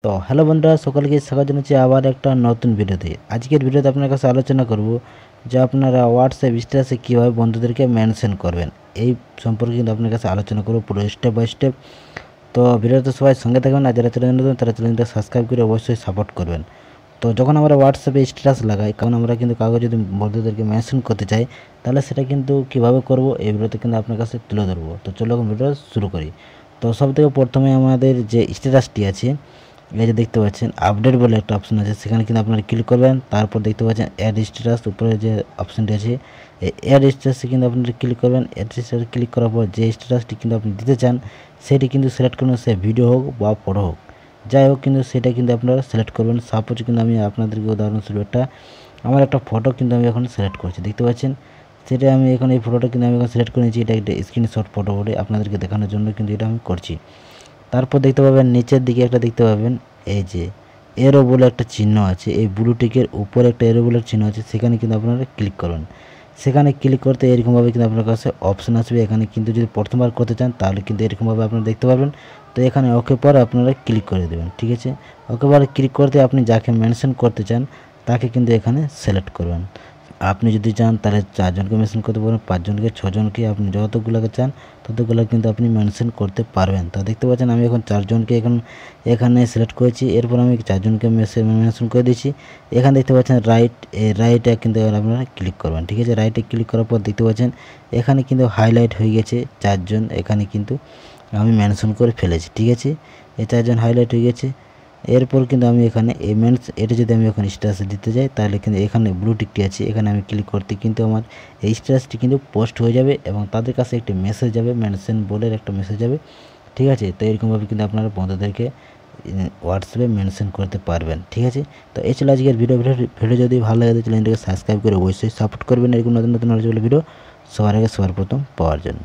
তো হ্যালো বন্ধুরা, সকলকে স্বাগত জানাচ্ছি আবার একটা নতুন ভিডিওতে। আজকের ভিডিওতে আপনার কাছে আলোচনা করব যে আপনারা হোয়াটসঅ্যাপ স্ট্যাটাসে কীভাবে বন্ধুদেরকে মেনশন করবেন, এই সম্পর্কে কিন্তু আপনার কাছে আলোচনা করব পুরো স্টেপ বাই স্টেপ। তো ভিডিওতে সবাই সঙ্গে থাকবেন, আর যারা চ্যানেল নতুন তারা চ্যানেলটা সাবস্ক্রাইব করে অবশ্যই সাপোর্ট করবেন। তো যখন আমরা হোয়াটসঅ্যাপে স্ট্যাটাস লাগাই, কারণ আমরা কিন্তু কাউকে যদি বন্ধুদেরকে মেনশন করতে চাই, তাহলে সেটা কিন্তু কীভাবে করব এই ভিডিওতে কিন্তু আপনার কাছে তুলে ধরবো। তো চলো এখন ভিডিও শুরু করি। তো সবথেকে প্রথমে আমাদের যে স্ট্যাটাসটি আছে, এই যে দেখতে পাচ্ছেন আপডেট বলে একটা অপশন আছে, সেখানে কিন্তু আপনারা ক্লিক করবেন। তারপর দেখতে পাচ্ছেন অ্যাড স্ট্যাটাস, উপরে যে অপশনটি আছে এই অ্যাড স্ট্যাটাসে কিন্তু আপনারা ক্লিক করবেন। অ্যাড স্ট্যাটাসে ক্লিক করার পর যে স্ট্যাটাসটি কিন্তু আপনি দিতে চান সেটি কিন্তু সিলেক্ট করবেন, সে ভিডিও হোক বা ফটো হোক, যাই হোক কিন্তু সেটা কিন্তু আপনারা সিলেক্ট করবেন। সাপোজ কিন্তু আমি আপনাদেরকে উদাহরণস্বরূপ আমার একটা ফটো কিন্তু আমি এখন সিলেক্ট করছি, দেখতে পাচ্ছেন সেটা আমি এখন এই ফটোটা কিন্তু আমি এখন সিলেক্ট করে নিয়েছি। এটা একটা স্ক্রিনশট ফটো বলে আপনাদেরকে দেখানোর জন্য কিন্তু এটা আমি করছি। তারপর দেখতে পাবেন নিচের দিকে একটা দেখতে পাবেন এই যে এরো বলে একটা চিহ্ন আছে, এই ব্লু টিকের উপরে একটা এরো বলে চিহ্ন আছে, সেখানে কিন্তু আপনারা ক্লিক করবেন। সেখানে ক্লিক করতে এরকমভাবে কিন্তু আপনার কাছে অপশান আসবে। এখানে কিন্তু যদি প্রথমবার করতে চান তাহলে কিন্তু এরকমভাবে আপনারা দেখতে পারবেন। তো এখানে ওকে পরে আপনারা ক্লিক করে দেবেন, ঠিক আছে। ওকে পরে ক্লিক করতে আপনি যাকে মেনশন করতে চান তাকে কিন্তু এখানে সিলেক্ট করবেন। আপনি যদি চান তাহলে 4 জনকে মেনশন করতে পারেন, 5 জনকে, 6 জনকে, আপনি যতগুলোকে চান ততগুলো কিন্তু আপনি মেনশন করতে পারবেন। তো দেখতে পাচ্ছেন আমি এখন 4 জনকে এখানে সিলেক্ট করেছি। এরপর আমি 4 জনকে মেনশন করে দিয়েছি। এখানে দেখতে পাচ্ছেন রাইটে কিন্তু আপনারা ক্লিক করবেন, ঠিক আছে। রাইটে ক্লিক করার পর দেখতে পাচ্ছেন এখানে কিন্তু হাইলাইট হয়ে গেছে 4 জন, এখানে কিন্তু আমি মেনশন করে ফেলেছি, ঠিক আছে। এই 4 জন হাইলাইট হয়ে গেছে। এরপর কিন্তু আমি এখানে এটা যদি আমি এখন স্ট্যাটাসে দিতে যাই তাহলে কিন্তু এখানে ব্লু টিকটি আছে, এখানে আমি ক্লিক করতে কিন্তু আমার এই স্ট্যাটাসটি কিন্তু পোস্ট হয়ে যাবে এবং তাদের কাছে একটি মেসেজ যাবে, মেনশন বলে একটা মেসেজ যাবে, ঠিক আছে। তো এরকমভাবে কিন্তু আপনারা বন্ধুদেরকে হোয়াটসঅ্যাপে মেনশন করতে পারবেন, ঠিক আছে। তো এই ছিল আজকের ভিডিও যদি ভালো লাগে চ্যানেলটাকে সাবস্ক্রাইব করে অবশ্যই সাপোর্ট করবেন এরকম নতুন নতুন ভিডিও সবার আগে সবার প্রথম পাওয়ার জন্য।